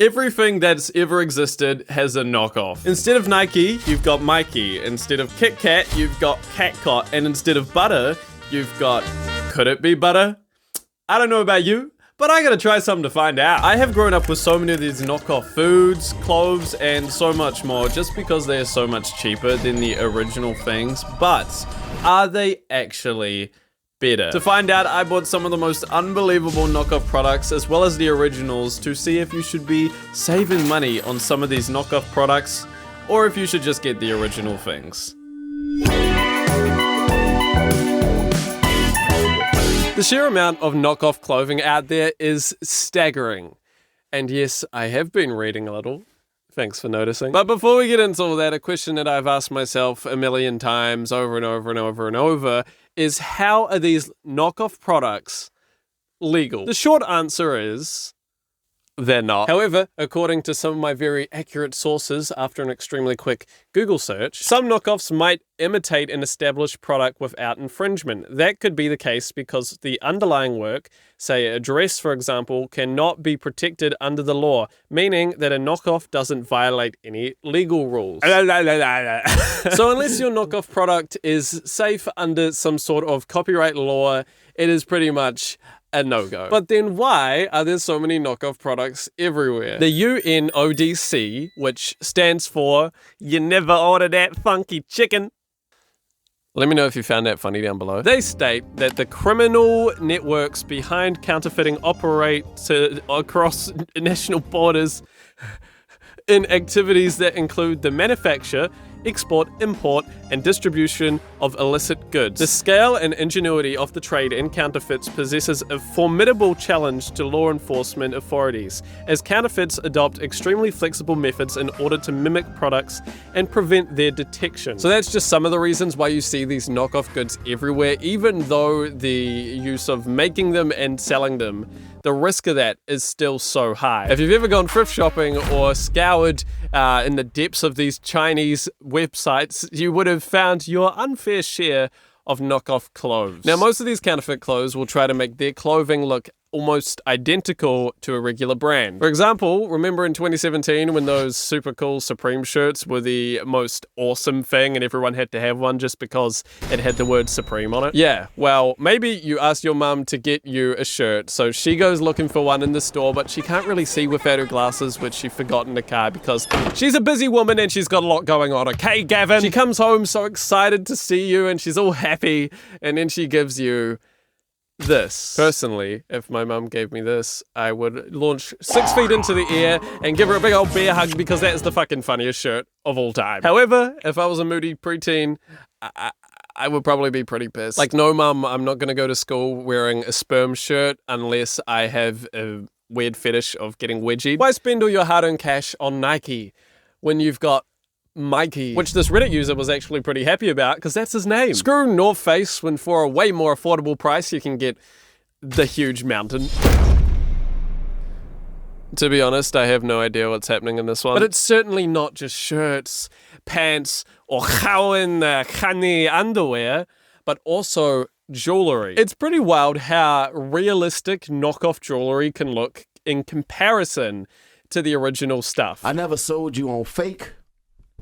Everything that's ever existed has a knockoff. Instead of Nike, you've got Mikey. Instead of Kit Kat, you've got Catcot. And instead of butter, you've got... Could it be butter? I don't know about you, but I gotta try something to find out. I have grown up with so many of these knockoff foods, clothes, and so much more just because they are so much cheaper than the original things. But are they actually better? To find out, I bought some of the most unbelievable knockoff products as well as the originals to see if you should be saving money on some of these knockoff products or if you should just get the original things. The sheer amount of knockoff clothing out there is staggering. And yes, I have been reading a little. Thanks for noticing. But before we get into all that, a question that I've asked myself a million times over and over and over and over is how are these knockoff products legal? The short answer is they're not. However, according to some of my very accurate sources after an extremely quick Google search, some knockoffs might imitate an established product without infringement. That could be the case because the underlying work, say a dress for example, cannot be protected under the law, meaning that a knockoff doesn't violate any legal rules. So unless your knockoff product is safe under some sort of copyright law, it is pretty much a no-go. But then why are there so many knockoff products everywhere? The UNODC, which stands for You Never Order That Funky Chicken. Let me know if you found that funny down below. They state that the criminal networks behind counterfeiting operate across national borders in activities that include the manufacture, export, import, and distribution of illicit goods. The scale and ingenuity of the trade in counterfeits possesses a formidable challenge to law enforcement authorities, as counterfeits adopt extremely flexible methods in order to mimic products and prevent their detection. So that's just some of the reasons why you see these knockoff goods everywhere, even though the use of making them and selling them, the risk of that is still so high. If you've ever gone thrift shopping or scoured in the depths of these Chinese websites, you would have found your unfair share of knockoff clothes. Now, most of these counterfeit clothes will try to make their clothing look almost identical to a regular brand. For example, remember in 2017 when those super cool Supreme shirts were the most awesome thing and everyone had to have one just because it had the word Supreme on it? Yeah, well, maybe you asked your mum to get you a shirt, so she goes looking for one in the store, but she can't really see without her glasses, which she forgot in the car because she's a busy woman and she's got a lot going on, okay, Gavin? She comes home so excited to see you and she's all happy, and then she gives you this. Personally, if my mum gave me this, I would launch 6 feet into the air and give her a big old bear hug because that is the fucking funniest shirt of all time. However, if I was a moody preteen, I would probably be pretty pissed. Like, no mum, I'm not gonna go to school wearing a sperm shirt unless I have a weird fetish of getting wedgied. Why spend all your hard-earned cash on Nike when you've got Mikey, which this Reddit user was actually pretty happy about because that's his name. Screw North Face when for a way more affordable price you can get the huge mountain. To be honest, I have no idea what's happening in this one. But it's certainly not just shirts, pants, or khani underwear, but also jewelry. It's pretty wild how realistic knockoff jewelry can look in comparison to the original stuff. I never sold you on fake.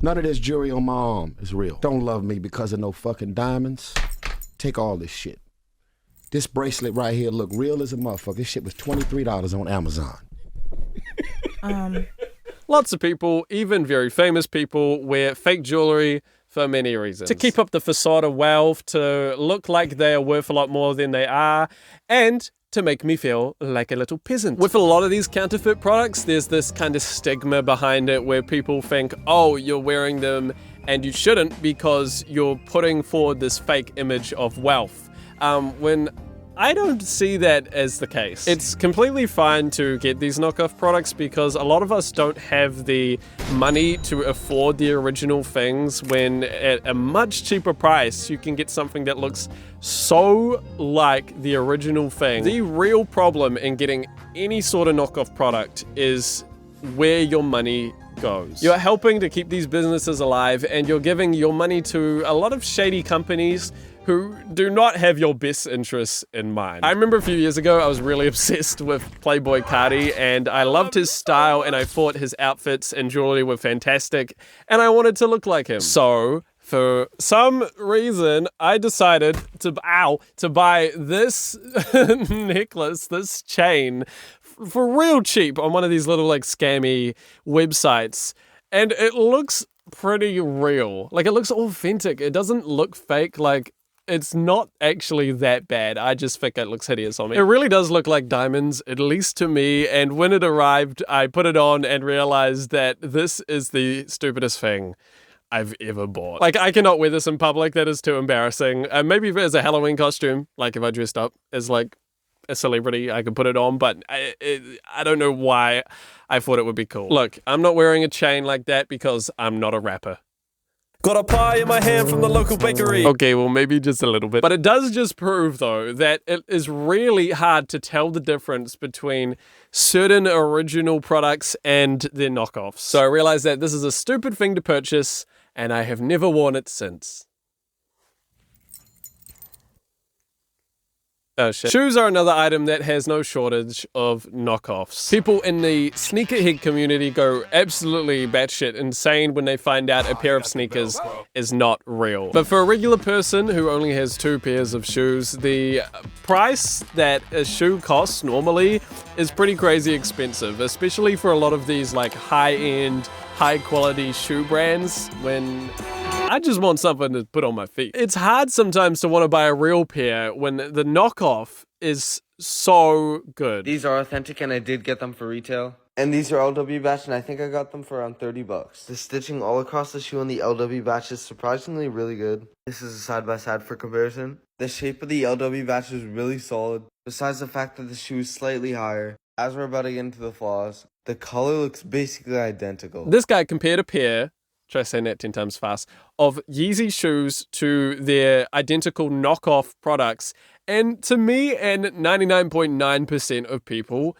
None of this jewelry on my arm is real. Don't love me because of no fucking diamonds. Take all this shit. This bracelet right here look real as a motherfucker. This shit was $23 on Amazon. Lots of people, even very famous people, wear fake jewelry for many reasons. To keep up the facade of wealth, to look like they are worth a lot more than they are, and to make me feel like a little peasant. With a lot of these counterfeit products, there's this kind of stigma behind it where people think, oh, you're wearing them and you shouldn't because you're putting forward this fake image of wealth. When I don't see that as the case. It's completely fine to get these knockoff products because a lot of us don't have the money to afford the original things when at a much cheaper price you can get something that looks so like the original thing. The real problem in getting any sort of knockoff product is where your money goes. You're helping to keep these businesses alive and you're giving your money to a lot of shady companies who do not have your best interests in mind. I remember a few years ago, I was really obsessed with Playboy Cardi, and I loved his style, and I thought his outfits and jewelry were fantastic, and I wanted to look like him. So, for some reason, I decided to buy this necklace, this chain, for real cheap on one of these little like scammy websites, and it looks pretty real. Like, it looks authentic. It doesn't look fake. Like, it's not actually that bad. I just think it looks hideous on me. It really does look like diamonds, at least to me, and when it arrived, I put it on and realized that this is the stupidest thing I've ever bought. Like, I cannot wear this in public. That is too embarrassing. Maybe if it was a Halloween costume, like if I dressed up as like a celebrity, I could put it on, but I don't know why I thought it would be cool. Look, I'm not wearing a chain like that because I'm not a rapper. Got a pie in my hand from the local bakery. Okay, well, maybe just a little bit. But it does just prove, though, that it is really hard to tell the difference between certain original products and their knockoffs. So I realized that this is a stupid thing to purchase, and I have never worn it since. Oh shit. Shoes are another item that has no shortage of knockoffs. People in the sneakerhead community go absolutely batshit insane when they find out a pair of sneakers is not real. But for a regular person who only has 2 pairs of shoes, the price that a shoe costs normally is pretty crazy expensive, especially for a lot of these like high-end, high-quality shoe brands when I just want something to put on my feet. It's hard sometimes to want to buy a real pair when the knockoff is so good. These are authentic and I did get them for retail. And these are LW batch and I think I got them for around 30 bucks. The stitching all across the shoe on the LW batch is surprisingly really good. This is a side-by-side for comparison. The shape of the LW batch is really solid. Besides the fact that the shoe is slightly higher. As we're about to get into the flaws, the color looks basically identical. This guy compared a pair, try saying that 10 times fast, of Yeezy shoes to their identical knockoff products. And to me and 99.9% of people,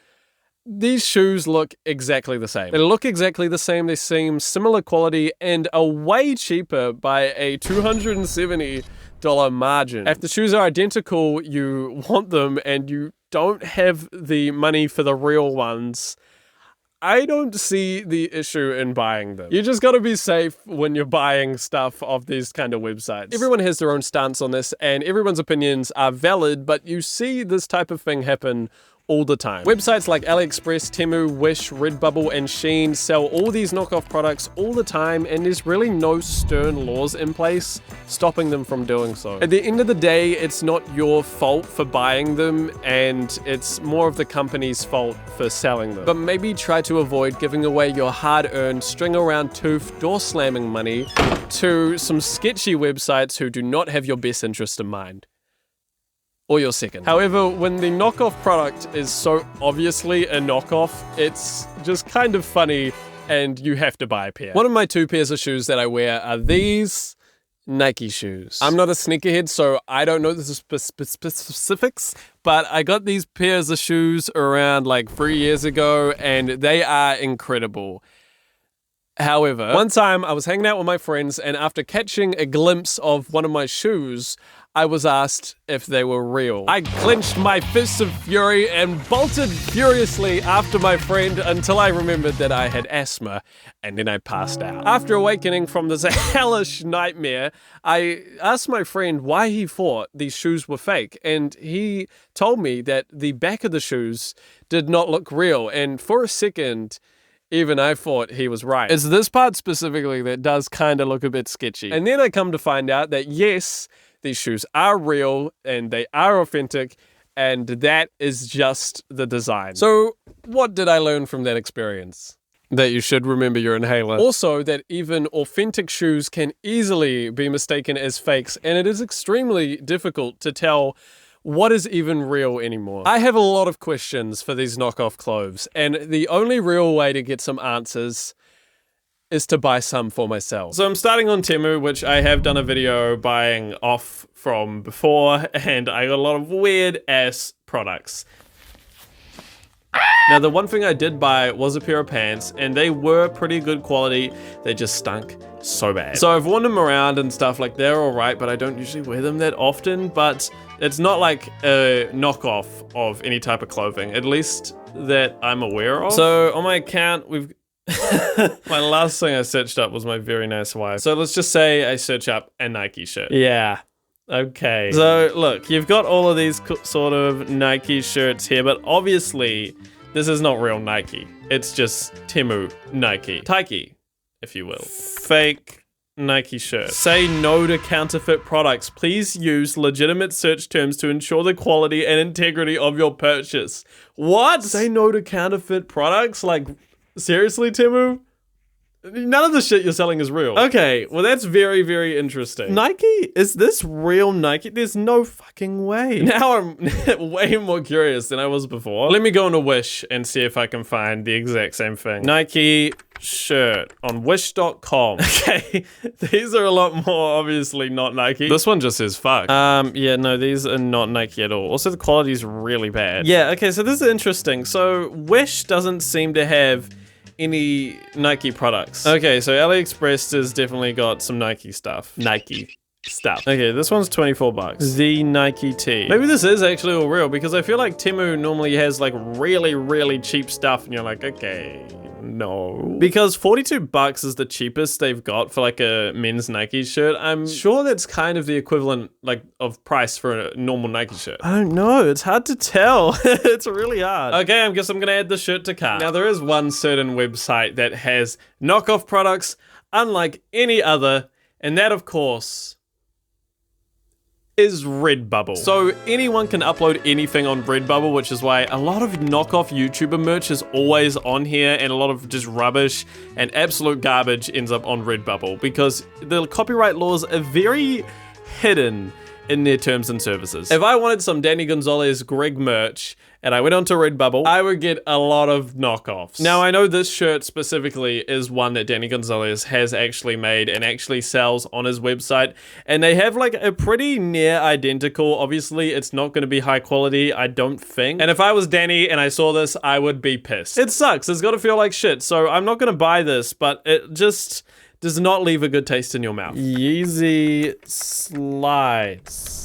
these shoes look exactly the same. They look exactly the same. They seem similar quality and are way cheaper by a $270 margin. If the shoes are identical, you want them and you don't have the money for the real ones, I don't see the issue in buying them. You just gotta be safe when you're buying stuff off these kind of websites. Everyone has their own stance on this and everyone's opinions are valid, but you see this type of thing happen all the time. Websites like AliExpress, Temu, Wish, Redbubble, and Shein sell all these knockoff products all the time, and there's really no stern laws in place stopping them from doing so. At the end of the day, it's not your fault for buying them, and it's more of the company's fault for selling them. But maybe try to avoid giving away your hard-earned, string-around-tooth, door-slamming money to some sketchy websites who do not have your best interest in mind. Or your second. However, when the knockoff product is so obviously a knockoff, it's just kind of funny and you have to buy a pair. One of my 2 pairs of shoes that I wear are these Nike shoes. I'm not a sneakerhead, so I don't know the specifics, but I got these pairs of shoes around like 3 years ago and they are incredible. However, one time I was hanging out with my friends and after catching a glimpse of one of my shoes, I was asked if they were real. I clenched my fists of fury and bolted furiously after my friend until I remembered that I had asthma, and then I passed out. After awakening from this hellish nightmare, I asked my friend why he thought these shoes were fake, and he told me that the back of the shoes did not look real, and for a second, even I thought he was right. It's this part specifically that does kind of look a bit sketchy. And then I come to find out that yes, these shoes are real and they are authentic, and that is just the design. So what did I learn from that experience? That you should remember your inhaler. Also, that even authentic shoes can easily be mistaken as fakes, and it is extremely difficult to tell what is even real anymore. I have a lot of questions for these knockoff clothes, and the only real way to get some answers is to buy some for myself. So I'm starting on Temu, which I have done a video buying off from before, and I got a lot of weird ass products. Now, the one thing I did buy was a pair of pants, and they were pretty good quality. They just stunk so bad. So I've worn them around and stuff, like they're all right, but I don't usually wear them that often, but it's not like a knockoff of any type of clothing, at least that I'm aware of. So on my account, we've my last thing I searched up was my very nice wife. So let's just say I search up a Nike shirt. Yeah. Okay. So look, you've got all of these sort of Nike shirts here, but obviously this is not real Nike. It's just Temu Nike. Taiki, if you will. Fake Nike shirt. Say no to counterfeit products. Please use legitimate search terms to ensure the quality and integrity of your purchase. What? Say no to counterfeit products? Like, seriously, Temu? None of the shit you're selling is real. Okay, well that's very, very interesting. Nike? Is this real Nike? There's no fucking way. Now I'm way more curious than I was before. Let me go on a Wish and see if I can find the exact same thing. Nike shirt on wish.com. Okay, these are a lot more obviously not Nike. This one just says fuck. Yeah, no, these are not Nike at all. Also, the quality is really bad. Yeah, okay, so this is interesting. So Wish doesn't seem to have any Nike products. Okay, so AliExpress has definitely got some Nike stuff. Nike stuff. Okay, this one's 24 bucks. The Nike tee. Maybe this is actually all real because I feel like Temu normally has like really, really cheap stuff and you're like, okay, no. Because 42 bucks is the cheapest they've got for like a men's Nike shirt. I'm sure that's kind of the equivalent like of price for a normal Nike shirt. I don't know, it's hard to tell. It's really hard. Okay, I guess I'm gonna add the shirt to cart. Now there is one certain website that has knockoff products unlike any other, and that of course is Redbubble. So anyone can upload anything on Redbubble, which is why a lot of knockoff YouTuber merch is always on here, and a lot of just rubbish and absolute garbage ends up on Redbubble because the copyright laws are very hidden in their terms and services. If I wanted some Danny Gonzalez Greg merch and I went onto Redbubble, I would get a lot of knockoffs. Now I know this shirt specifically is one that Danny Gonzalez has actually made and actually sells on his website, and they have like a pretty near identical. Obviously it's not going to be high quality, I don't think, and if I was Danny and I saw this, I would be pissed. It sucks, it's got to feel like shit, so I'm not going to buy this, but it just does not leave a good taste in your mouth. Yeezy slides.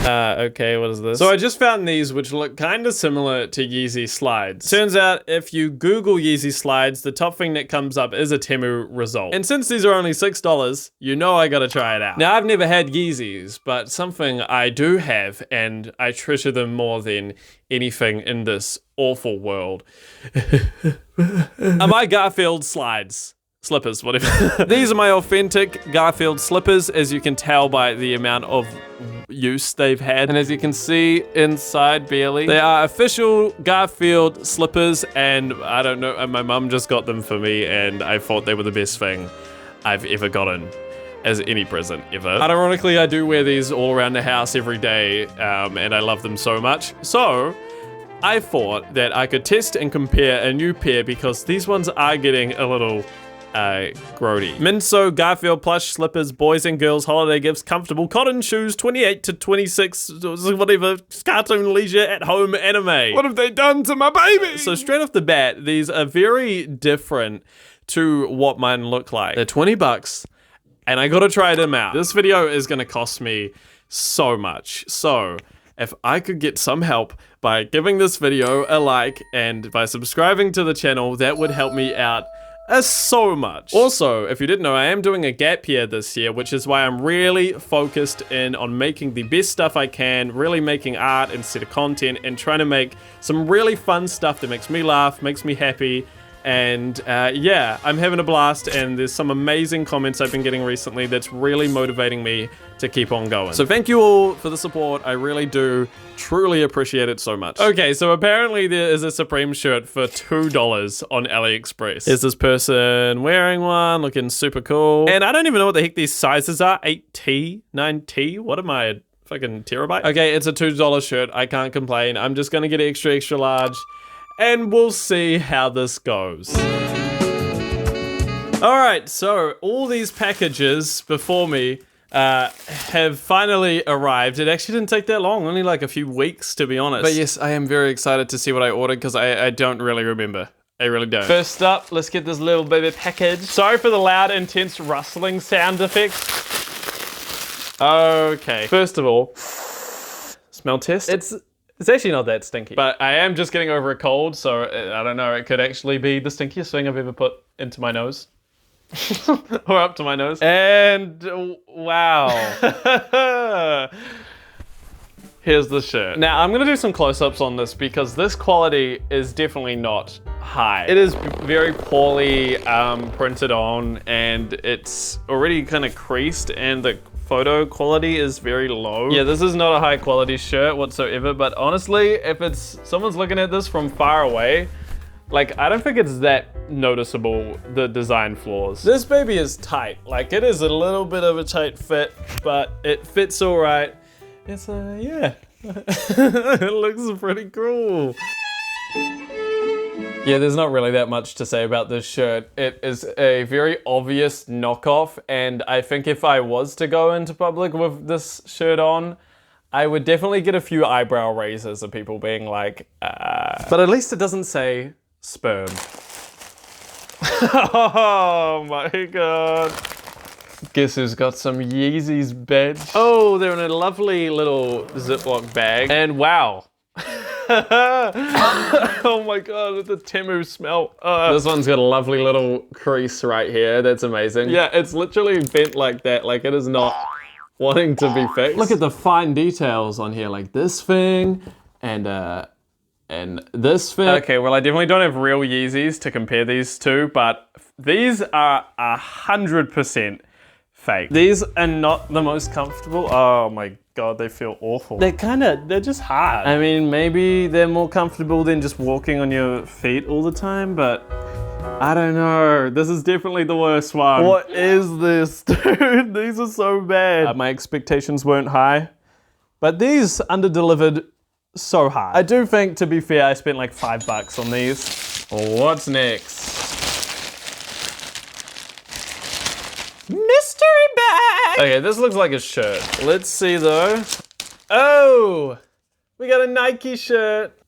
Okay, what is this? So I just found these which look kind of similar to Yeezy slides. Turns out if you Google Yeezy slides, the top thing that comes up is a Temu result. And since these are only $6, you know I gotta try it out. Now I've never had Yeezys, but something I do have, and I treasure them more than anything in this awful world, are my Garfield slides. Slippers, whatever. These are my authentic Garfield slippers, as you can tell by the amount of use they've had. And as you can see inside barely, they are official Garfield slippers, and I don't know, my mum just got them for me and I thought they were the best thing I've ever gotten as any present ever. Ironically, I do wear these all around the house every day, and I love them so much. So I thought that I could test and compare a new pair because these ones are getting a little grody. Minso Garfield plush slippers, boys and girls holiday gifts, comfortable cotton shoes, 28 to 26, whatever, cartoon leisure at home anime. What have they done to my baby? So straight off the bat, these are very different to what mine look like. They're 20 bucks and I gotta try them out. This video is gonna cost me so much. So if I could get some help by giving this video a like and by subscribing to the channel, that would help me out so much. Also, if you didn't know, I am doing a gap year this year, which is why I'm really focused in on making the best stuff I can, really making art instead of content, and trying to make some really fun stuff that makes me laugh, makes me happy. And yeah, I'm having a blast, and there's some amazing comments I've been getting recently that's really motivating me to keep on going. So thank you all for the support. I really do truly appreciate it so much. Okay, so apparently there is a Supreme shirt for $2 on AliExpress. There's this person wearing one, looking super cool. And I don't even know what the heck these sizes are. 8T, 9T, what am I, a fucking terabyte? Okay, it's a $2 shirt, I can't complain. I'm just gonna get extra, extra large, and we'll see how this goes. All right, so all these packages before me have finally arrived. It actually didn't take that long, only like a few weeks to be honest. But yes, I am very excited to see what I ordered because I don't really remember. I really don't. First up, let's get this little baby package. Sorry for the loud, intense rustling sound effects. Okay, first of all, smell test. It's actually not that stinky, but I am just getting over a cold, so I don't know, it could actually be the stinkiest thing I've ever put into my nose. Or up to my nose. And wow. Here's the shirt. Now I'm gonna do some close-ups on this because this quality is definitely not high. It is very poorly printed on, and it's already kind of creased, and the photo quality is very low. Yeah, this is not a high quality shirt whatsoever, but honestly, if someone's looking at this from far away, like, I don't think it's that noticeable, the design flaws. This baby is tight. Like, it is a little bit of a tight fit, but it fits all right. It's, yeah. It looks pretty cool. Yeah, there's not really that much to say about this shirt. It is a very obvious knockoff, and I think if I was to go into public with this shirt on, I would definitely get a few eyebrow raises of people being like, But at least it doesn't say sperm. Oh my god. Guess who's got some Yeezys, bitch? Oh, they're in a lovely little Ziploc bag. And wow. Oh my god, the Temu smell. This one's got a lovely little crease right here. That's amazing. Yeah, it's literally bent like that. Like, it is not wanting to be fixed. Look at the fine details on here, like this thing and this thing. Okay, well, I definitely don't have real Yeezys to compare these to, but these are 100% fake. These are not the most comfortable. Oh my god, they feel awful. They're just hard. I mean, maybe they're more comfortable than just walking on your feet all the time, but I don't know. This is definitely the worst one. What is this, dude? These are so bad. My expectations weren't high, but these under-delivered so hard. I do think, to be fair, I spent like $5 on these. What's next? Mystery bag! Okay, this looks like a shirt. Let's see though. Oh! We got a Nike shirt.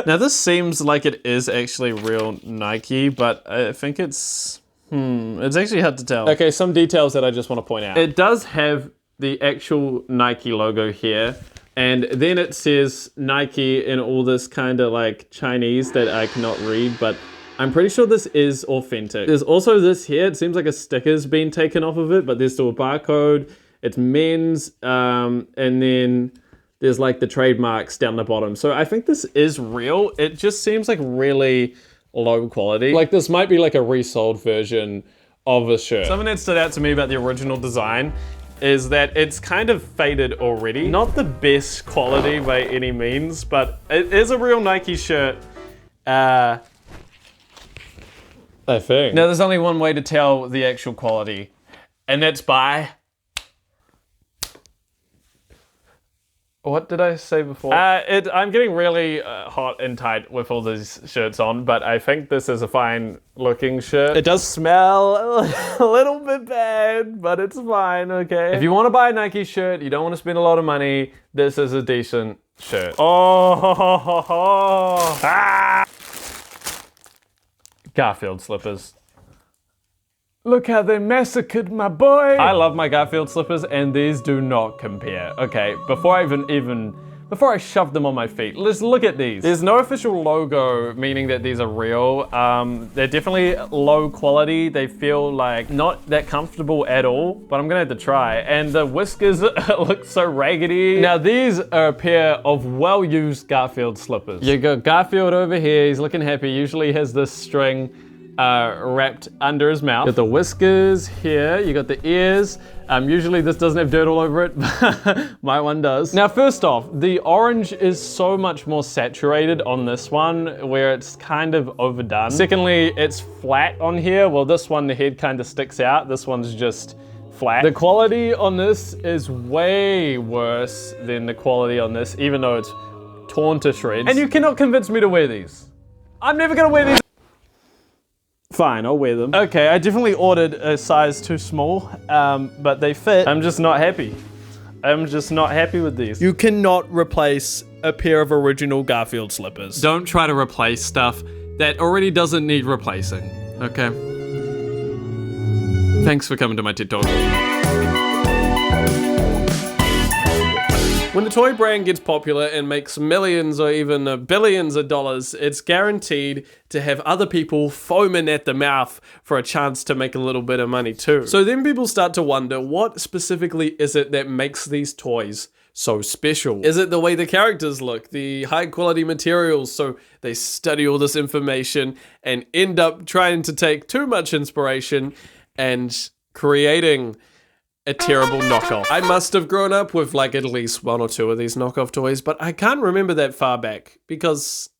Now this seems like it is actually real Nike, but I think it's actually hard to tell. Okay, some details that I just want to point out. It does have the actual Nike logo here, and then it says Nike in all this kind of like Chinese that I cannot read, but I'm pretty sure this is authentic. There's also this here. It seems like a sticker's been taken off of it, but there's still a barcode. It's men's, and then there's like the trademarks down the bottom. So I think this is real. It just seems like really low quality. Like, this might be like a resold version of a shirt. Something that stood out to me about the original design is that it's kind of faded already. Not the best quality by any means, but it is a real Nike shirt. I think. Now, there's only one way to tell the actual quality, and that's by... What did I say before? I'm getting really hot and tight with all these shirts on, but I think this is a fine looking shirt. It does smell a little bit bad, but it's fine, okay? If you want to buy a Nike shirt, you don't want to spend a lot of money, this is a decent shirt. Oh, ah! Garfield slippers. Look how they massacred my boy. I love my Garfield slippers, and these do not compare. Okay, before I shove them on my feet, let's look at these. There's no official logo, meaning that these are real. They're definitely low quality. They feel like not that comfortable at all, but I'm gonna have to try. And the whiskers look so raggedy. Now, these are a pair of well-used Garfield slippers. You got Garfield over here, he's looking happy. Usually has this string wrapped under his mouth. You got the whiskers here, you got the ears. Usually this doesn't have dirt all over it, but my one does. Now, first off, the orange is so much more saturated on this one, where it's kind of overdone. Secondly, it's flat on here. Well, this one, the head kind of sticks out. This one's just flat. The quality on this is way worse than the quality on this, even though it's torn to shreds. And you cannot convince me to wear these. I'm never gonna wear these. Fine, I'll wear them. Okay, I definitely ordered a size too small, but they fit. I'm just not happy. I'm just not happy with these. You cannot replace a pair of original Garfield slippers. Don't try to replace stuff that already doesn't need replacing, okay? Thanks for coming to my TED Talk. When the toy brand gets popular and makes millions or even billions of dollars, it's guaranteed to have other people foaming at the mouth for a chance to make a little bit of money too. So then people start to wonder, what specifically is it that makes these toys so special? Is it the way the characters look, the high quality materials, so they study all this information and end up trying to take too much inspiration and creating a terrible knockoff? I must have grown up with like at least one or two of these knockoff toys, but I can't remember that far back because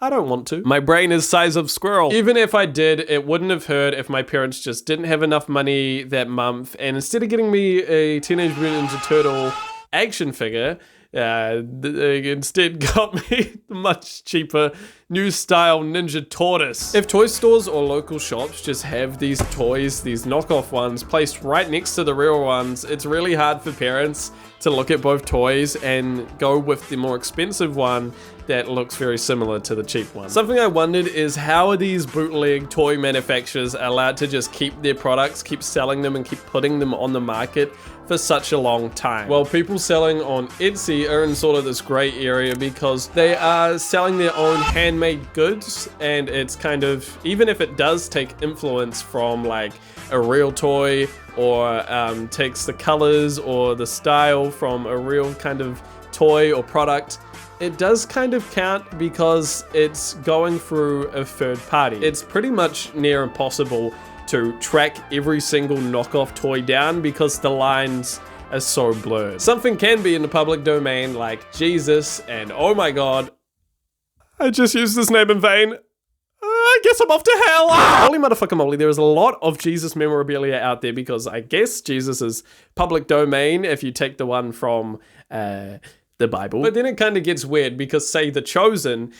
I don't want to. My brain is size of squirrel. Even if I did, it wouldn't have hurt if my parents just didn't have enough money that month, and instead of getting me a Teenage Mutant Ninja Turtle action figure, they instead got me the much cheaper new style Ninja Tortoise. If toy stores or local shops just have these toys, these knockoff ones, placed right next to the real ones, it's really hard for parents to look at both toys and go with the more expensive one that looks very similar to the cheap one. Something I wondered is, how are these bootleg toy manufacturers allowed to just keep their products, keep selling them and keep putting them on the market for such a long time? Well, people selling on Etsy are in sort of this gray area because they are selling their own handmade goods, and it's kind of, even if it does take influence from like a real toy or takes the colors or the style from a real kind of toy or product, it does kind of count because it's going through a third party. It's pretty much near impossible to track every single knockoff toy down because the lines are so blurred. Something can be in the public domain like Jesus, and oh my god, I just used this name in vain. I guess I'm off to hell. Holy motherfucker moly, there is a lot of Jesus memorabilia out there because I guess Jesus is public domain if you take the one from the Bible. But then it kind of gets weird because, say, The Chosen,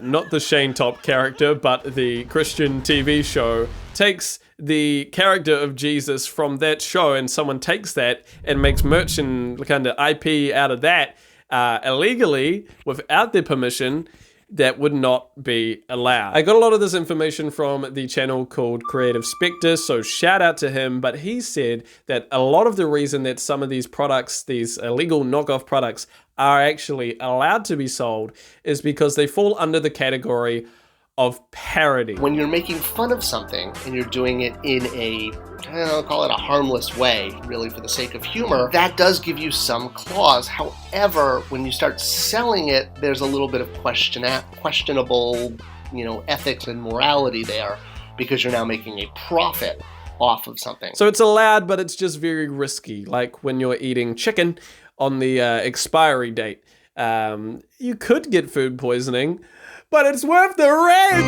not the Shane Top character, but the Christian TV show, takes the character of Jesus from that show, and someone takes that and makes merch and kind of IP out of that illegally without their permission, that would not be allowed. I got a lot of this information from the channel called Creative Spectre, so shout out to him, but he said that a lot of the reason that some of these products, these illegal knockoff products, are actually allowed to be sold is because they fall under the category of parody. When you're making fun of something and you're doing it in a, I'll call it a harmless way, really for the sake of humor, that does give you some clause. However, when you start selling it, there's a little bit of questionable, ethics and morality there, because you're now making a profit off of something. So it's allowed, but it's just very risky. Like when you're eating chicken on the expiry date, you could get food poisoning, but it's worth the rent!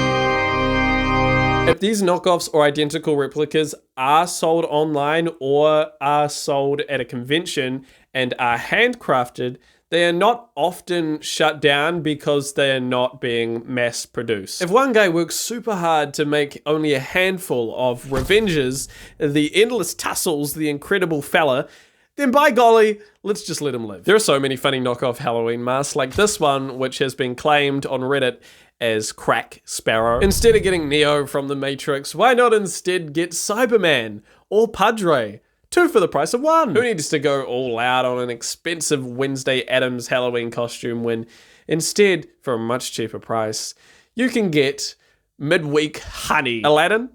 If these knockoffs or identical replicas are sold online or are sold at a convention and are handcrafted, they are not often shut down because they are not being mass produced. If one guy works super hard to make only a handful of Revengers, the Endless Tussles, the Incredible Fella, then by golly, let's just let him live. There are so many funny knockoff Halloween masks, like this one, which has been claimed on Reddit as Crack Sparrow. Instead of getting Neo from the Matrix, why not instead get Cyberman or Padre? 2 for the price of 1. Who needs to go all out on an expensive Wednesday Addams Halloween costume when instead, for a much cheaper price, you can get Midweek Honey. Aladdin?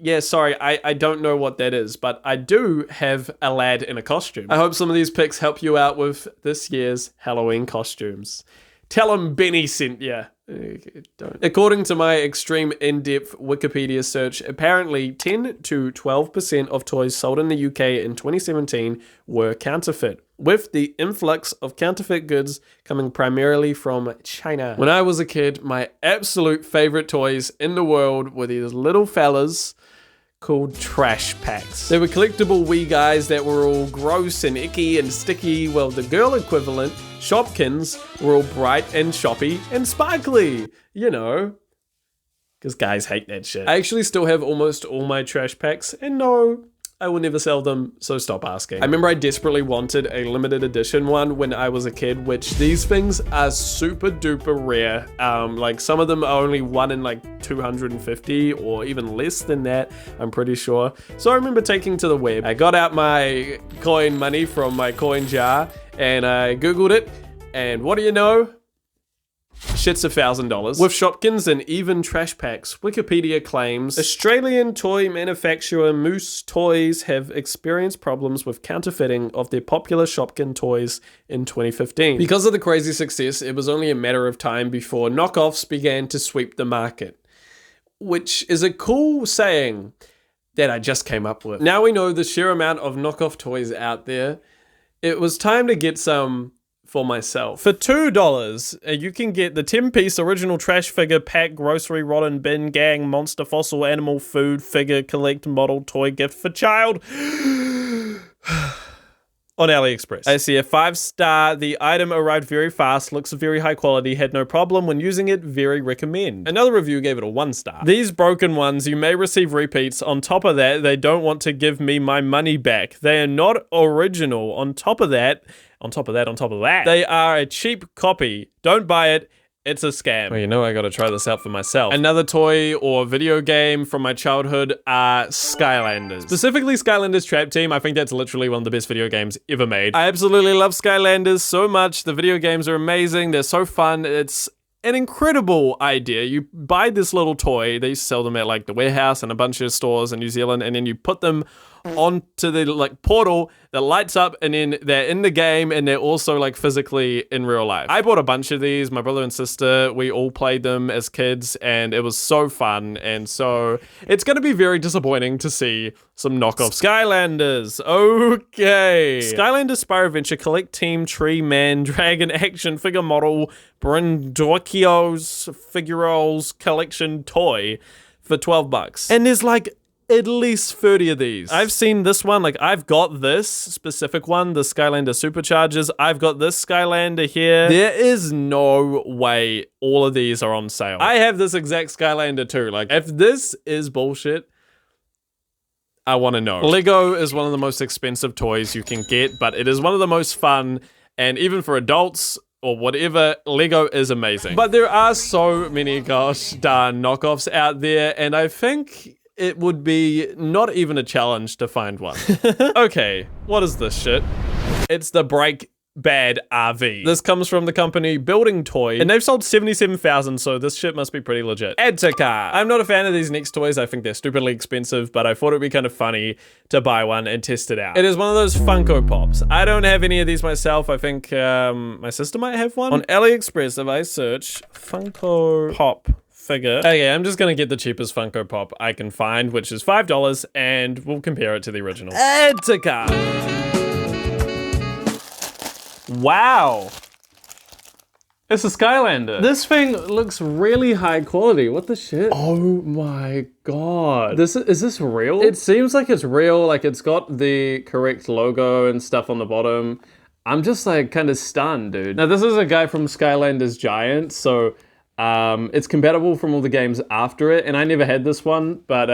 Yeah, sorry, I don't know what that is, but I do have a lad in a costume. I hope some of these pics help you out with this year's Halloween costumes. Tell him Benny sent ya. Don't. According to my extreme in-depth Wikipedia search, apparently 10 to 12% of toys sold in the UK in 2017 were counterfeit, with the influx of counterfeit goods coming primarily from China. When I was a kid, my absolute favorite toys in the world were these little fellas called trash packs. They were collectible wee guys that were all gross and icky and sticky, while the girl equivalent, Shopkins, were all bright and shoppy and sparkly. Because guys hate that shit. I actually still have almost all my trash packs, and no, I will never sell them, so stop asking. I remember I desperately wanted a limited edition one when I was a kid, which these things are super duper rare. Like some of them are only 1 in like 250 or even less than that, I'm pretty sure. So I remember taking to the web. I got out my coin money from my coin jar and I Googled it, and what do you know? Shit's $1,000. With Shopkins and even trash packs, Wikipedia claims Australian toy manufacturer Moose Toys have experienced problems with counterfeiting of their popular Shopkin toys in 2015. Because of the crazy success, it was only a matter of time before knockoffs began to sweep the market. Which is a cool saying that I just came up with. Now we know the sheer amount of knockoff toys out there, it was time to get some for myself. For $2, you can get the 10-piece original trash figure pack, grocery, rotten bin, gang, monster, fossil, animal, food, figure, collect, model, toy, gift for child on AliExpress. I see a 5-star. The item arrived very fast, looks very high quality, had no problem when using it, very recommend. Another review gave it a 1-star. These broken ones, you may receive repeats. On top of that, they don't want to give me my money back. They are not original. On top of that, they are a cheap copy. Don't buy it. It's a scam. Well, you know I gotta try this out for myself. Another toy or video game from my childhood are Skylanders. Specifically Skylanders Trap Team. I think that's literally one of the best video games ever made. I absolutely love Skylanders so much. The video games are amazing. They're so fun. It's an incredible idea. You buy this little toy. They sell them at like the warehouse and a bunch of stores in New Zealand, and then you put them onto the like portal that lights up, and then they're in the game and they're also like physically in real life. I bought a bunch of these. My brother and sister, we all played them as kids and it was so fun. And so it's going to be very disappointing to see some knockoff Skylanders. Okay. Skylanders Spyro Adventure Collect Team Tree Man Dragon Action Figure Model Brindocchio's Figuroles Collection Toy for $12. And there's like at least 30 of these. I've seen this one, like I've got this specific one, the Skylander Superchargers. I've got this Skylander here. There is no way all of these are on sale. I have this exact Skylander too. Like if this is bullshit, I want to know. Lego is one of the most expensive toys you can get, but it is one of the most fun, and even for adults or whatever, Lego is amazing. But there are so many gosh darn knockoffs out there, and I think it would be not even a challenge to find one. Okay, what is this shit? It's the Break Bad RV. This comes from the company Building Toy, and they've sold 77,000, so this shit must be pretty legit. Add to cart. I'm not a fan of these next toys. I think they're stupidly expensive, but I thought it'd be kind of funny to buy one and test it out. It is one of those Funko Pops. I don't have any of these myself. I think my sister might have one. On AliExpress, if I search Funko Pop figure. Okay, I'm just gonna get the cheapest Funko Pop I can find, which is $5, and we'll compare it to the original. Add to cart. Wow. It's a Skylander. This thing looks really high quality. What the shit? Oh my god. Is this real? It seems like it's real, like it's got the correct logo and stuff on the bottom. I'm just like kind of stunned, dude. Now this is a guy from Skylanders Giant, so it's compatible from all the games after it, and I never had this one, but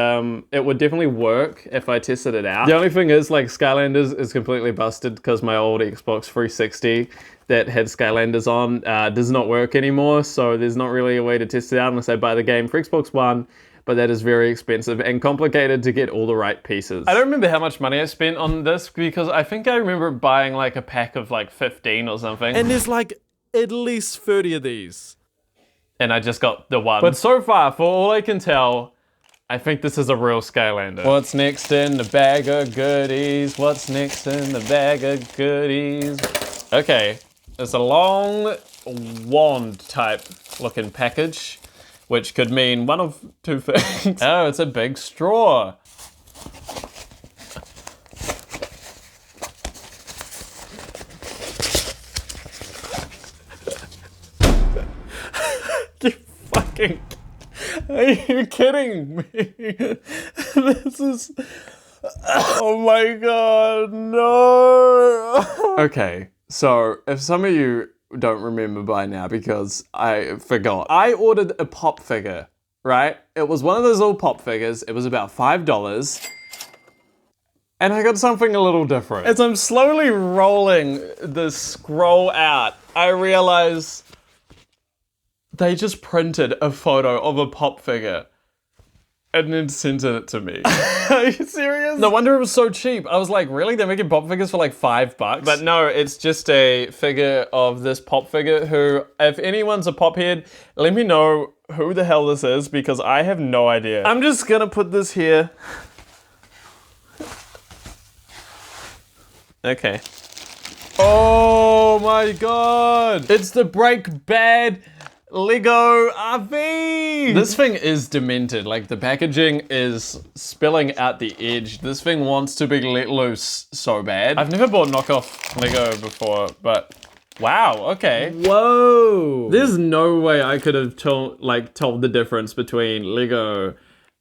it would definitely work if I tested it out. The only thing is, like, Skylanders is completely busted because my old Xbox 360 that had Skylanders on does not work anymore, so there's not really a way to test it out unless I buy the game for Xbox One, but that is very expensive and complicated to get all the right pieces. I don't remember how much money I spent on this because I think I remember buying like a pack of like 15 or something, and there's like at least 30 of these. And I just got the one. But so far, for all I can tell, I think this is a real Skylander. What's next in the bag of goodies? What's next in the bag of goodies? Okay, it's a long wand type looking package, which could mean one of two things. Oh, it's a big straw. Are you kidding me? This is... Oh my god, no! Okay, so if some of you don't remember by now because I forgot, I ordered a pop figure, right? It was one of those little pop figures. It was about $5. And I got something a little different. As I'm slowly rolling the scroll out, I realize they just printed a photo of a pop figure and then sent it to me. Are you serious? No wonder it was so cheap. I was like, really? They're making pop figures for like $5? But no, it's just a figure of this pop figure who, if anyone's a pop head, let me know who the hell this is because I have no idea. I'm just gonna put this here. Okay. Oh my god! It's the Break Bad Lego RV! This thing is demented. Like, the packaging is spilling out the edge. This thing wants to be let loose so bad. I've never bought knockoff Lego before, but wow, okay. Whoa! There's no way I could have told the difference between Lego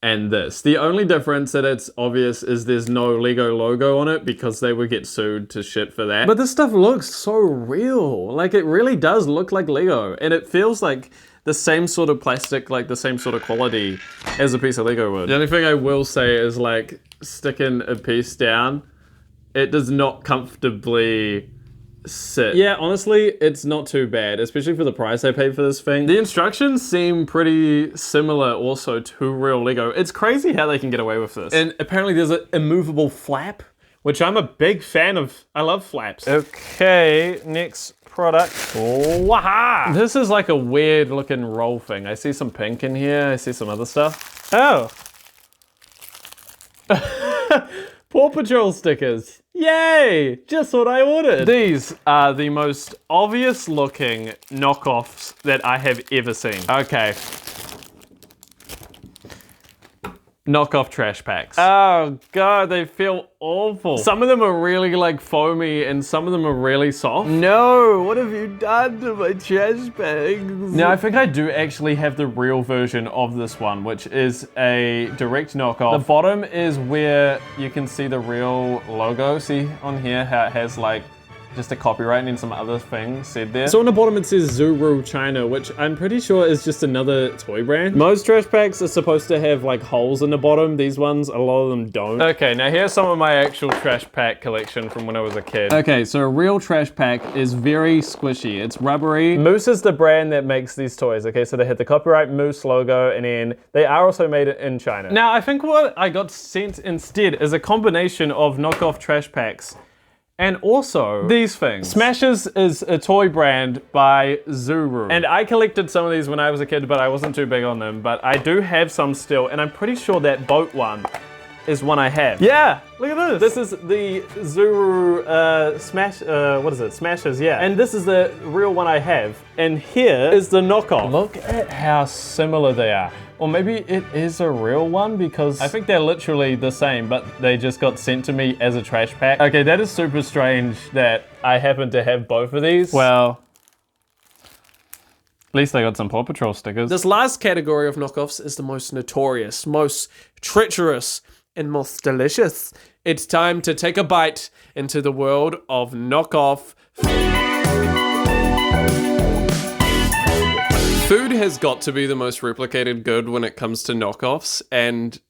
and this. The only difference that it's obvious is there's no Lego logo on it because they would get sued to shit for that. But this stuff looks so real. Like, it really does look like Lego, and it feels like the same sort of plastic, like the same sort of quality as a piece of Lego would. The only thing I will say is, like, sticking a piece down, it does not comfortably sit. Yeah, honestly, it's not too bad, especially for the price I paid for this thing. The instructions seem pretty similar also to real Lego. It's crazy how they can get away with this. And apparently there's an immovable flap, which I'm a big fan of. I love flaps. Okay, next product. Waha! This is like a weird looking roll thing. I see some pink in here. I see some other stuff. Oh. Paw Patrol stickers. Yay! Just what I ordered. These are the most obvious looking knockoffs that I have ever seen. Okay. Knockoff trash packs. Oh god, they feel awful. Some of them are really like foamy and some of them are really soft. No, what have you done to my trash bags? Now I think I do actually have the real version of this one, which is a direct knockoff. The bottom is where you can see the real logo. See on here how it has like just a copyright and then some other things said there. So on the bottom it says Zuru China, which I'm pretty sure is just another toy brand. Most trash packs are supposed to have like holes in the bottom. These ones, a lot of them don't. Okay, now here's some of my actual trash pack collection from when I was a kid. Okay, so a real trash pack is very squishy. It's rubbery. Moose is the brand that makes these toys. Okay, so they had the copyright Moose logo and then they are also made in China. Now I think what I got sent instead is a combination of knockoff trash packs and also these things. Smashers is a toy brand by Zuru. And I collected some of these when I was a kid, but I wasn't too big on them. But I do have some still, and I'm pretty sure that boat one is one I have. Yeah, look at this. This is the Zuru Smashers, yeah. And this is the real one I have. And here is the knockoff. Look at how similar they are. Or maybe it is a real one because I think they're literally the same, but they just got sent to me as a trash pack. Okay, that is super strange that I happen to have both of these. Well, at least I got some Paw Patrol stickers. This last category of knockoffs is the most notorious, most treacherous, and most delicious. It's time to take a bite into the world of knockoff. Food has got to be the most replicated good when it comes to knockoffs, and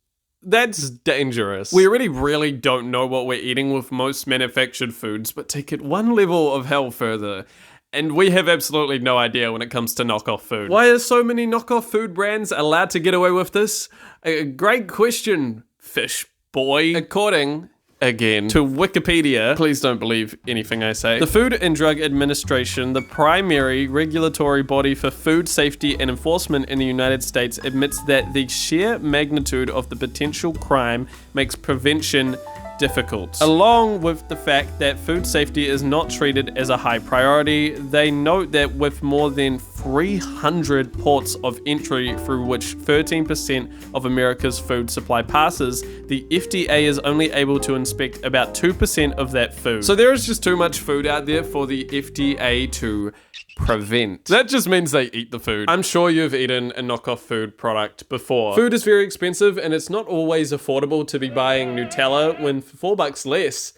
that's dangerous. We already really don't know what we're eating with most manufactured foods, but take it one level of hell further, and we have absolutely no idea when it comes to knockoff food. Why are so many knockoff food brands allowed to get away with this? A great question, fish boy. According again to Wikipedia, please don't believe anything I say. The Food and Drug Administration, the primary regulatory body for food safety and enforcement in the United States, admits that the sheer magnitude of the potential crime makes prevention difficult. Along with the fact that food safety is not treated as a high priority, they note that with more than 300 ports of entry through which 13% of America's food supply passes, the FDA is only able to inspect about 2% of that food. So there is just too much food out there for the FDA to prevent. That just means they eat the food. I'm sure you've eaten a knockoff food product before. Food is very expensive and it's not always affordable to be buying Nutella when for $4 less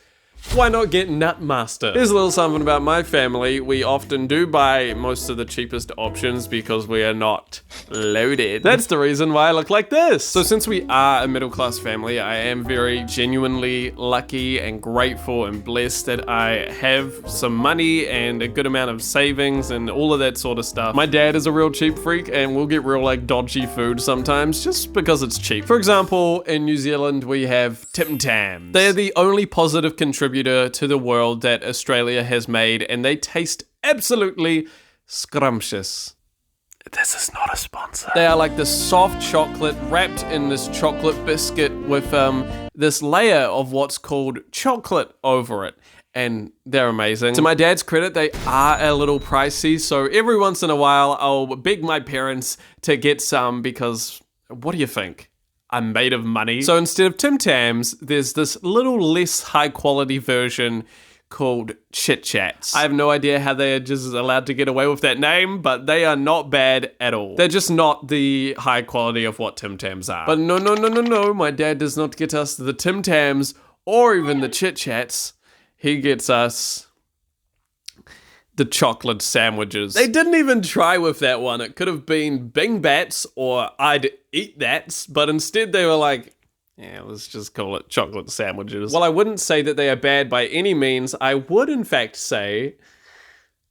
Why not get Nutmaster? Here's a little something about my family. We often do buy most of the cheapest options because we are not loaded. That's the reason why I look like this. So since we are a middle class family, I am very genuinely lucky and grateful and blessed that I have some money and a good amount of savings and all of that sort of stuff. My dad is a real cheap freak and we'll get real like dodgy food sometimes just because it's cheap. For example, in New Zealand, we have Tim Tams. They're the only positive contributor to the world that Australia has made, and they taste absolutely scrumptious. This is not a sponsor. They are like this soft chocolate wrapped in this chocolate biscuit with this layer of what's called chocolate over it. And they're amazing. To my dad's credit, they are a little pricey, so every once in a while I'll beg my parents to get some because, what do you think? I'm made of money. So instead of Tim Tams, there's this little less high quality version called Chit Chats. I have no idea how they are just allowed to get away with that name, but they are not bad at all. They're just not the high quality of what Tim Tams are. But no, my dad does not get us the Tim Tams or even the Chit Chats. He gets us the chocolate sandwiches. They didn't even try with that one. It could have been Bing Bats or I'd Eat That's, but instead they were like, yeah, let's just call it chocolate sandwiches. While I wouldn't say that they are bad by any means, I would in fact say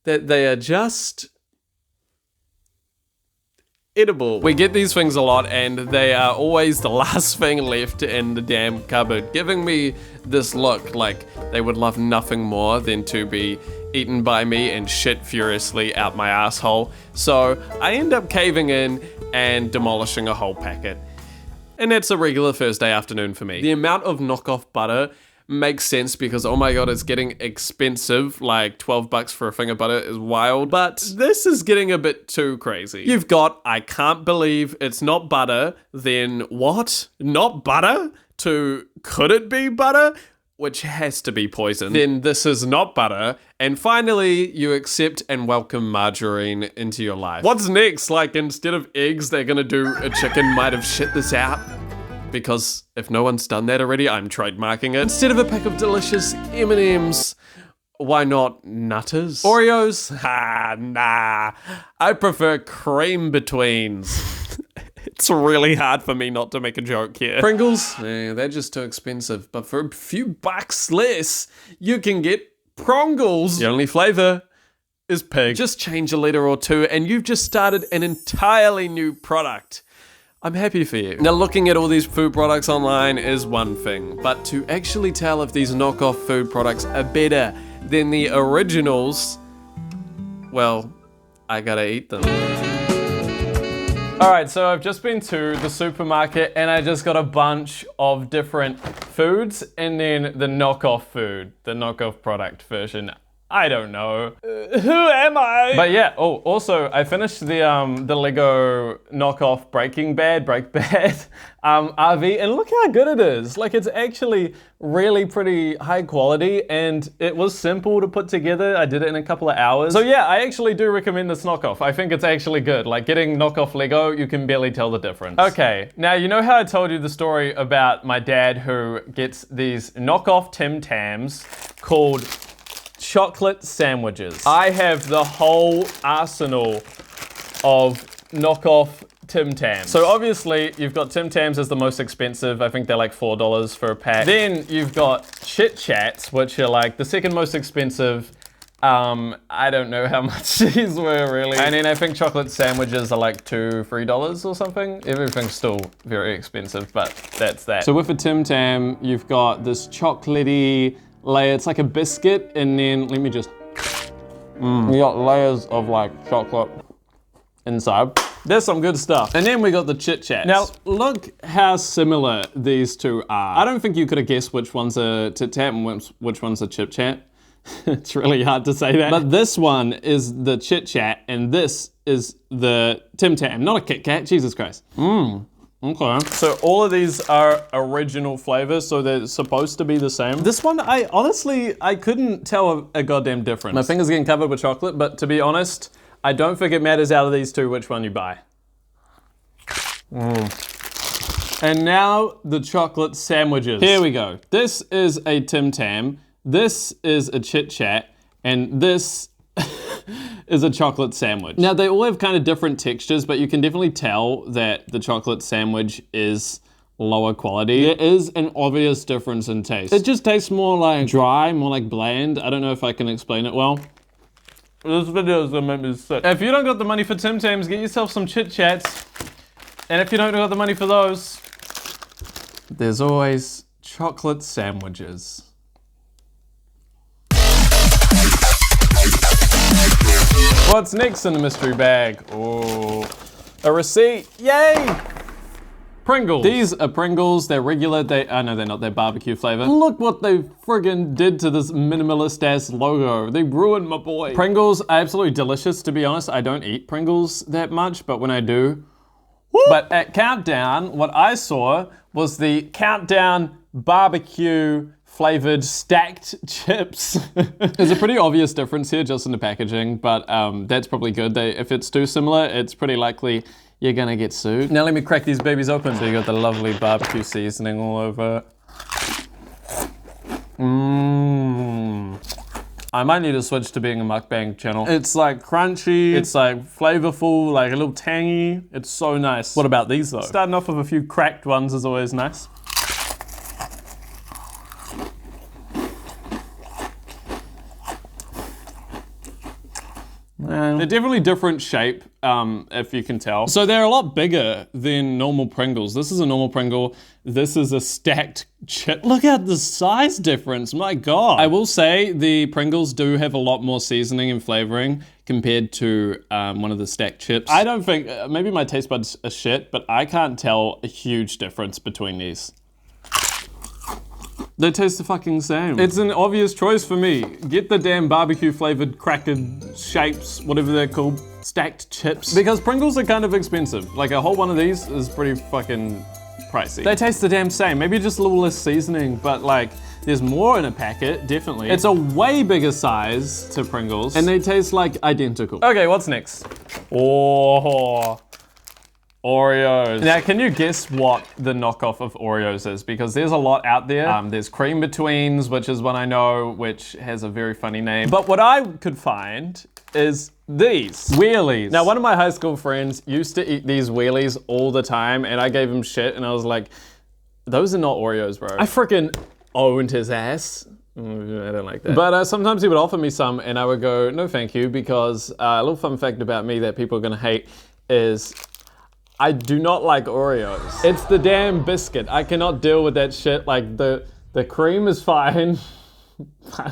that they are just edible. We get these things a lot and they are always the last thing left in the damn cupboard, giving me this look like they would love nothing more than to be eaten by me and shit furiously out my asshole. So I end up caving in and demolishing a whole packet. And that's a regular Thursday afternoon for me. The amount of knockoff butter makes sense because, oh my god, it's getting expensive. Like 12 bucks for a thing of butter is wild, but this is getting a bit too crazy. You've got, I can't believe it's not butter, then what? Not butter? To, could it be butter? Which has to be poison. Then this is not butter. And finally, you accept and welcome margarine into your life. What's next? Like, instead of eggs, they're gonna do a chicken might have shit this out. Because if no one's done that already, I'm trademarking it. Instead of a pack of delicious M&Ms, why not Nutters? Oreos? Ha, nah. I prefer cream betweens. It's really hard for me not to make a joke here. Pringles? They're just too expensive. But for a few bucks less, you can get Prongles. The only flavor is pig. Just change a letter or two and you've just started an entirely new product. I'm happy for you. Now, looking at all these food products online is one thing, but to actually tell if these knockoff food products are better than the originals, well, I gotta eat them. All right, so I've just been to the supermarket and I just got a bunch of different foods and then the knockoff food, the knockoff product version. I don't know. Who am I? But yeah, oh, also I finished the Lego knockoff Break Bad RV and look how good it is. Like, it's actually really pretty high quality and it was simple to put together. I did it in a couple of hours. So yeah, I actually do recommend this knockoff. I think it's actually good. Like, getting knockoff Lego, you can barely tell the difference. Okay, now you know how I told you the story about my dad who gets these knockoff Tim Tams called chocolate sandwiches. I have the whole arsenal of knockoff Tim Tams. So obviously you've got Tim Tams as the most expensive. I think they're like $4 for a pack. Then you've got Chit Chats, which are like the second most expensive. I don't know how much these were really. And then I think chocolate sandwiches are like $2-3 or something. Everything's still very expensive, but that's that. So with a Tim Tam, you've got this chocolatey layer. It's like a biscuit, and then let me just. You got layers of like chocolate inside. There's some good stuff. And then we got the Chit Chats. Now, look how similar these two are. I don't think you could have guessed which one's a Tit Tat and which one's a Chit Chat. It's really hard to say that. But this one is the Chit Chat, and this is the Tim Tam, not a Kit Kat, Jesus Christ. Okay. So all of these are original flavors, so they're supposed to be the same. This one, I couldn't tell a goddamn difference. My finger's getting covered with chocolate, but to be honest, I don't think it matters out of these two which one you buy. And now the chocolate sandwiches. Here we go. This is a Tim Tam. this is a Chit Chat, and this is a chocolate sandwich. Now they all have kind of different textures, but you can definitely tell that the chocolate sandwich is lower quality. There is an obvious difference in taste. It just tastes more like dry, more like bland. I don't know if I can explain it well. This video is gonna make me sick. If you don't got the money for Tim Tams, get yourself some Chit Chats. And if you don't got the money for those, there's always chocolate sandwiches. What's next in the mystery bag? Oh, a receipt, yay! Pringles. These are Pringles, they're regular, no they're not, they're barbecue flavor. Look what they friggin' did to this minimalist ass logo. They ruined my boy. Pringles are absolutely delicious, to be honest. I don't eat Pringles that much, but when I do. Woo! But at Countdown, what I saw was the Countdown barbecue flavored stacked chips. There's a pretty obvious difference here just in the packaging, but that's probably good. If it's too similar, it's pretty likely you're gonna get sued. Now let me crack these babies open. So you got the lovely barbecue seasoning all over. I might need to switch to being a mukbang channel. It's like crunchy, it's like flavorful, like a little tangy. It's so nice. What about these though? Starting off with a few cracked ones is always nice. They're definitely different shape, if you can tell. So they're a lot bigger than normal Pringles. This is a normal Pringle. This is a stacked chip. Look at the size difference, my God. I will say the Pringles do have a lot more seasoning and flavoring compared to one of the stacked chips. I don't think, maybe my taste buds are shit, but I can't tell a huge difference between these. They taste the fucking same. It's an obvious choice for me. Get the damn barbecue flavored cracker shapes, whatever they're called, stacked chips. Because Pringles are kind of expensive. Like a whole one of these is pretty fucking pricey. They taste the damn same. Maybe just a little less seasoning, but like there's more in a packet, definitely. It's a way bigger size to Pringles and they taste like identical. Okay, what's next? Oh. Oreos. Now, can you guess what the knockoff of Oreos is? Because there's a lot out there. There's Cream Betweens, which is one I know, which has a very funny name. But what I could find is these, wheelies. Now, one of my high school friends used to eat these wheelies all the time, and I gave him shit, and I was like, those are not Oreos, bro. I freaking owned his ass. I don't like that. But sometimes he would offer me some, and I would go, no thank you, because a little fun fact about me that people are gonna hate is I do not like Oreos. It's the damn biscuit. I cannot deal with that shit. Like the cream is fine.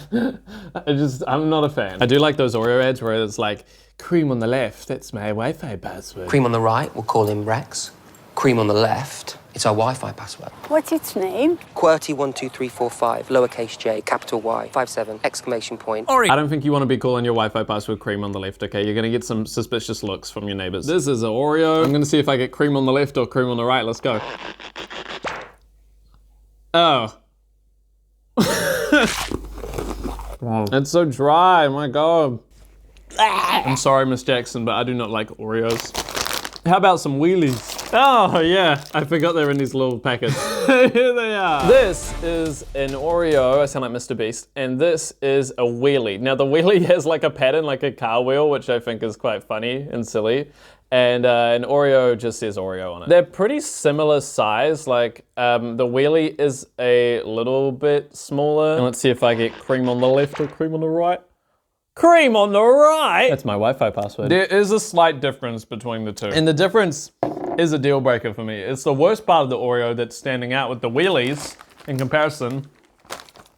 I'm not a fan. I do like those Oreo ads where it's like, cream on the left, that's my Wi-Fi password. Cream on the right, we'll call him Rex. Cream on the left, it's our Wi-Fi password. What's its name? QWERTY12345, lowercase j, capital Y, 57, exclamation point. I don't think you want to be calling your Wi-Fi password cream on the left, okay? You're gonna get some suspicious looks from your neighbors. This is an Oreo. I'm gonna see if I get cream on the left or cream on the right. Let's go. Oh. It's so dry, my God. I'm sorry, Miss Jackson, but I do not like Oreos. How about some wheelies? Oh yeah, I forgot they were in these little packets. Here they are. This is an Oreo, I sound like Mr. Beast, and this is a wheelie. Now the wheelie has like a pattern, like a car wheel, which I think is quite funny and silly. And an Oreo just says Oreo on it. They're pretty similar size, like the wheelie is a little bit smaller. And let's see if I get cream on the left or cream on the right. Cream on the right! That's my Wi-Fi password. There is a slight difference between the two. And the difference is a deal breaker for me. It's the worst part of the Oreo that's standing out with the wheelies in comparison.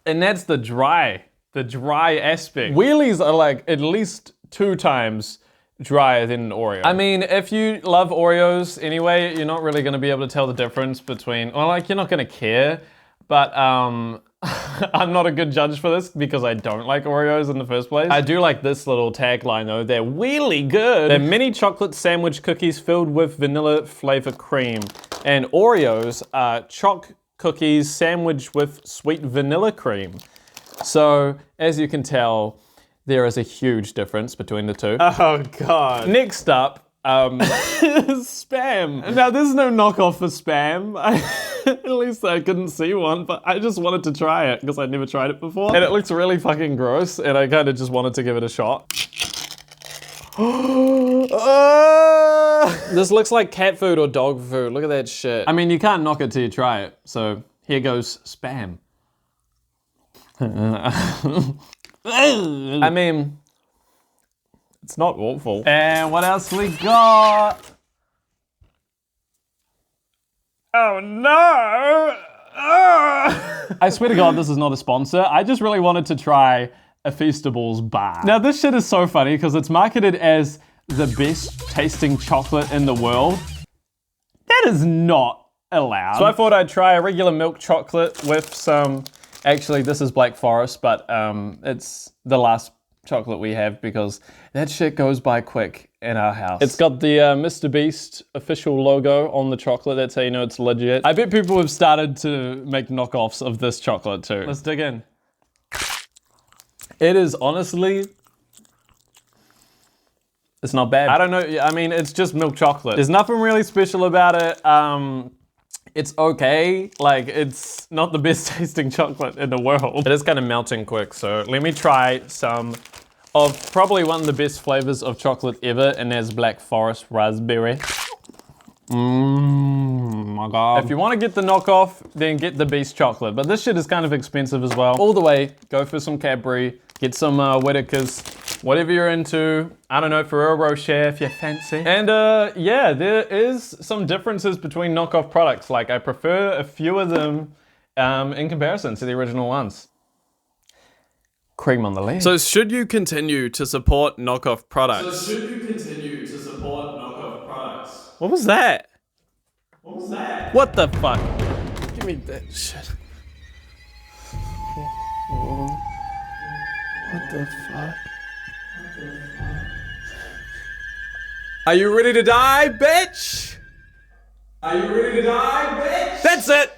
And that's the dry aspect. Wheelies are like at least 2 times drier than an Oreo. I mean, if you love Oreos anyway, you're not really gonna be able to tell the difference between, well, like you're not gonna care, but I'm not a good judge for this because I don't like Oreos in the first place. I do like this little tagline though. They're really good. They're mini chocolate sandwich cookies filled with vanilla flavor cream. And Oreos are choc cookies sandwiched with sweet vanilla cream. So, as you can tell, there is a huge difference between the two. Oh God. Next up, Spam. Now there's no knockoff for Spam. At least I couldn't see one, but I just wanted to try it because I'd never tried it before. And it looks really fucking gross, and I kind of just wanted to give it a shot. This looks like cat food or dog food. Look at that shit. I mean, you can't knock it till you try it. So here goes spam. I mean, it's not awful. And what else we got? Oh no! I swear to God, this is not a sponsor. I just really wanted to try a Feastables bar. Now this shit is so funny because it's marketed as the best tasting chocolate in the world. That is not allowed. So I thought I'd try a regular milk chocolate with some, actually this is Black Forest, but it's the last chocolate we have because that shit goes by quick in our house. It's got the Mr. Beast official logo on the chocolate. That's how you know it's legit. I bet people have started to make knockoffs of this chocolate too. Let's dig in. It is honestly, it's not bad. I don't know, I mean, it's just milk chocolate. There's nothing really special about it. It's okay. Like, it's not the best tasting chocolate in the world. It is kind of melting quick, so let me try some of probably one of the best flavors of chocolate ever, and that's Black Forest Raspberry. My God. If you want to get the knockoff, then get the Beast chocolate. But this shit is kind of expensive as well. All the way, go for some Cadbury, get some Whitakers, whatever you're into. I don't know, Ferrero Rocher if you fancy. And yeah, there is some differences between knockoff products. Like, I prefer a few of them in comparison to the original ones. Cream on the lid. So should you continue to support knockoff products? What was that? What the fuck? Give me that shit. What the fuck? Are you ready to die, bitch? Are you ready to die, bitch? That's it!